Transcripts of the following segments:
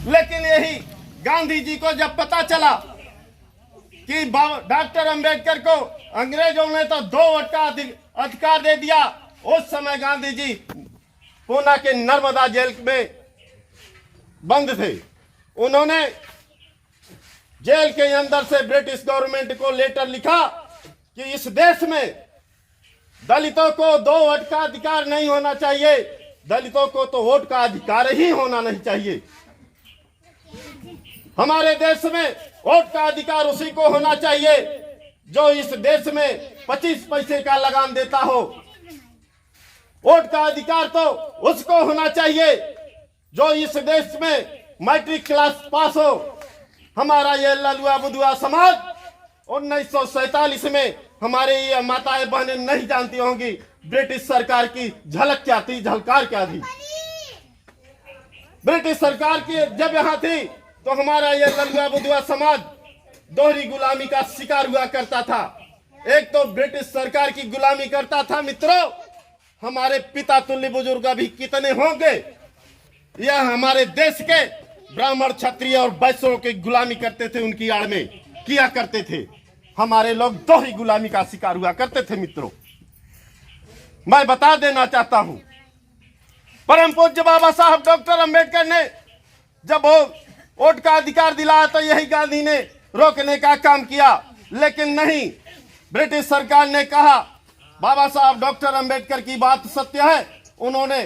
लेकिन यही गांधी जी को जब पता चला कि डॉक्टर अंबेडकर को अंग्रेजों ने तो 2 वोट का अधिकार दे दिया, उस समय गांधी जी पूना के नर्मदा जेल में बंद थे। उन्होंने जेल के अंदर से ब्रिटिश गवर्नमेंट को लेटर लिखा कि इस देश में दलितों को 2 वोट का अधिकार नहीं होना चाहिए, दलितों को तो वोट का अधिकार ही होना नहीं चाहिए। हमारे देश में वोट का अधिकार उसी को होना चाहिए जो इस देश में 25 पैसे का लगान देता हो। वोट का अधिकार तो उसको होना चाहिए जो इस देश में मैट्रिक क्लास पास हो। हमारा ये ललुआ बुदुआ समाज 1947 में हमारे ये माताएं बहनें नहीं जानती होंगी ब्रिटिश सरकार की झलक क्या थी, झलकार क्या थी। ब्रिटिश सरकार की जब यहाँ थी तो हमारा ये ललुआ बुदुआ समाज दोहरी गुलामी का शिकार हुआ करता था। एक तो ब्रिटिश सरकार की गुलामी करता था मित्रों, हमारे पिता तुल्य बुजुर्ग अभी कितने होंगे, यह हमारे देश के ब्राह्मण क्षत्रिय और वैश्यों की गुलामी करते थे, उनकी आड़ में किया करते थे। हमारे लोग दोहरी गुलामी का शिकार हुआ करते थे मित्रों। मैं बता देना चाहता हूं, परम पूज्य बाबा साहब डॉक्टर अंबेडकर ने जब वोट का अधिकार दिलाया तो यही गांधी ने रोकने का काम किया, लेकिन नहीं, ब्रिटिश सरकार ने कहा बाबा साहब डॉक्टर अंबेडकर की बात सत्य है। उन्होंने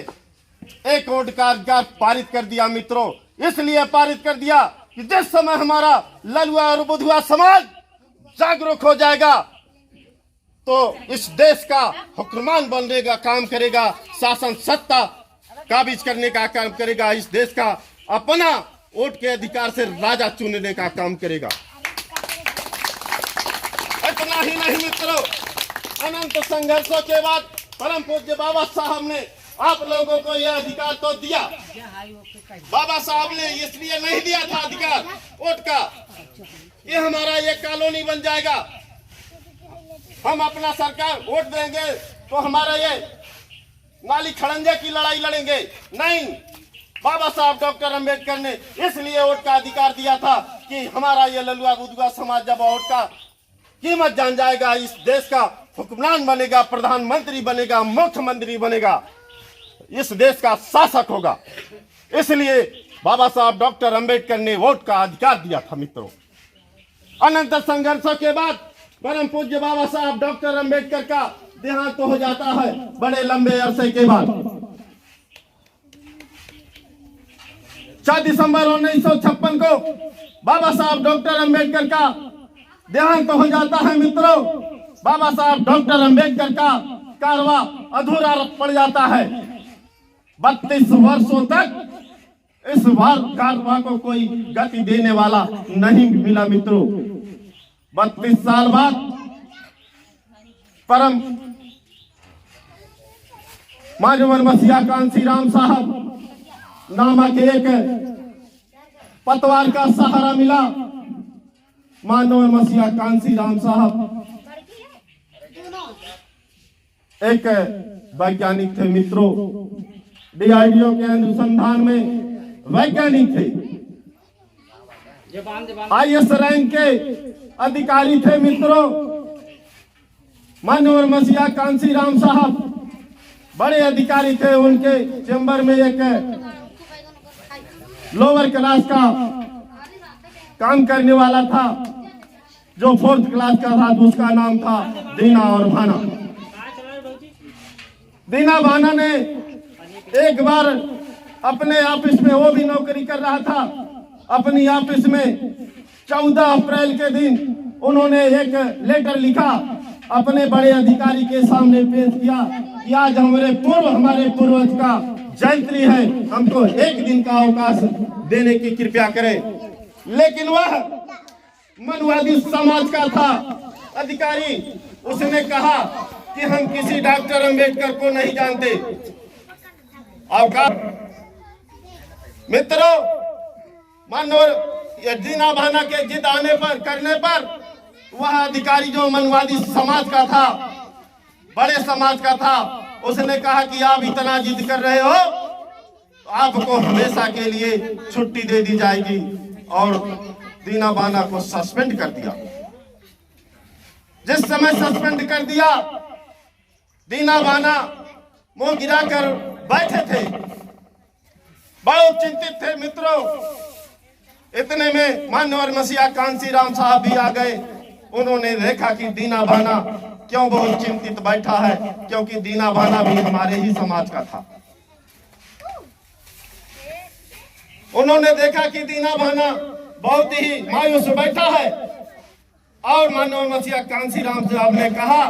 1 वोट का अधिकार पारित कर दिया मित्रों। इसलिए पारित कर दिया कि जिस समय हमारा ललुआ और बुधुआ समाज जागरूक हो जाएगा तो इस देश का हुक्मरान बनने का काम करेगा, शासन सत्ता काबिज करने का काम करेगा, इस देश का अपना वोट के अधिकार से राजा चुनने का काम करेगा। इतना ही नहीं मित्रों, अनंत संघर्षों के बाद परम पूज्य बाबा साहब ने आप लोगों को यह अधिकार तो दिया। बाबा साहब ने इसलिए नहीं दिया था अधिकार वोट का, ये हमारा ये कॉलोनी बन जाएगा, हम अपना सरकार वोट देंगे तो हमारा ये नाली खड़ंजे की लड़ाई लड़ेंगे। नहीं, बाबा साहब डॉक्टर अंबेडकर ने इसलिए वोट का अधिकार दिया था कि हमारा ये ललुआ बुदुआ समाज जब वोट का कीमत जान जाएगा, इस देश का हुक्मरान बनेगा, प्रधानमंत्री बनेगा, मुख्यमंत्री बनेगा, इस देश का शासक होगा। इसलिए बाबा साहब डॉक्टर अंबेडकर ने वोट का अधिकार दिया था मित्रों। अनंत संघर्षों के बाद परम पूज्य बाबा साहब डॉक्टर अंबेडकर का देहांत हो जाता है बड़े लंबे अरसे के बाद। 4 दिसंबर 1956 को बाबा साहब डॉक्टर अंबेडकर का देहांत हो जाता है मित्रों। बाबा साहब डॉक्टर अंबेडकर का कारवा अधूरा पड़ जाता है। 32 वर्षों तक इस कारवा को कोई गति देने वाला नहीं मिला मित्रों। 32 साल बाद परम मान्यवर मसीहा कांसीराम साहब नामक एक पतवार का सहारा मिला। मानव मसीहा कांसीराम साहब एक वैज्ञानिक थे मित्रों, डीआरडीओ के अनुसंधान में वैज्ञानिक थे, आईएएस रैंक के अधिकारी थे मित्रों। मानव मसीहा कांसीराम साहब बड़े अधिकारी थे। उनके चैम्बर में एक लोअर क्लास का काम करने वाला था जो 4th क्लास का था, उसका नाम था दीना और भाना। दीना भाना ने एक बार अपने ऑफिस में, वो भी नौकरी कर रहा था, अपनी ऑफिस में 14 अप्रैल के दिन उन्होंने एक लेटर लिखा, अपने बड़े अधिकारी के सामने पेश किया कि आज हमारे पूर्वज का जयंती है, हमको 1 दिन का अवकाश देने की कृपया करें। लेकिन वह मनवादी समाज का था अधिकारी, उसने कहा कि हम किसी डॉक्टर अंबेडकर को नहीं जानते। अवकाश मित्रों, मानो दीना भाना के जिद आने पर करने पर वह अधिकारी जो मनवादी समाज का था, बड़े समाज का था, उसने कहा कि आप इतना जिद कर रहे हो, आपको हमेशा के लिए छुट्टी दे दी जाएगी और दीना बाना को सस्पेंड कर दिया। जिस समय सस्पेंड कर दिया, दीना बाना मुंह गिराकर बैठे थे, बहुत चिंतित थे मित्रों। इतने में मान्यवर मसीहा कांसीराम साहब भी आ गए। उन्होंने देखा कि दीना बाना क्यों बहुत चिंतित बैठा है, क्योंकि दीना बाना भी हमारे ही समाज का था। उन्होंने देखा कि दीना बाना बहुत ही मायूस बैठा है और मानव मसीहा कांसीराम साहब ने कहा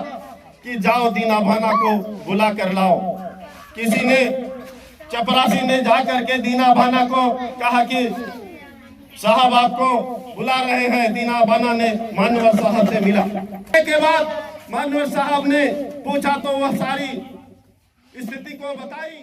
कि जाओ दीना बाना को बुला कर लाओ। किसी ने, चपरासी ने जाकर के दीना बाना को कहा कि साहब आपको बुला रहे हैं। दीना बाना ने मानवर साहब से मिला के बाद मानवर साहब ने पूछा तो वह सारी स्थिति को बताई।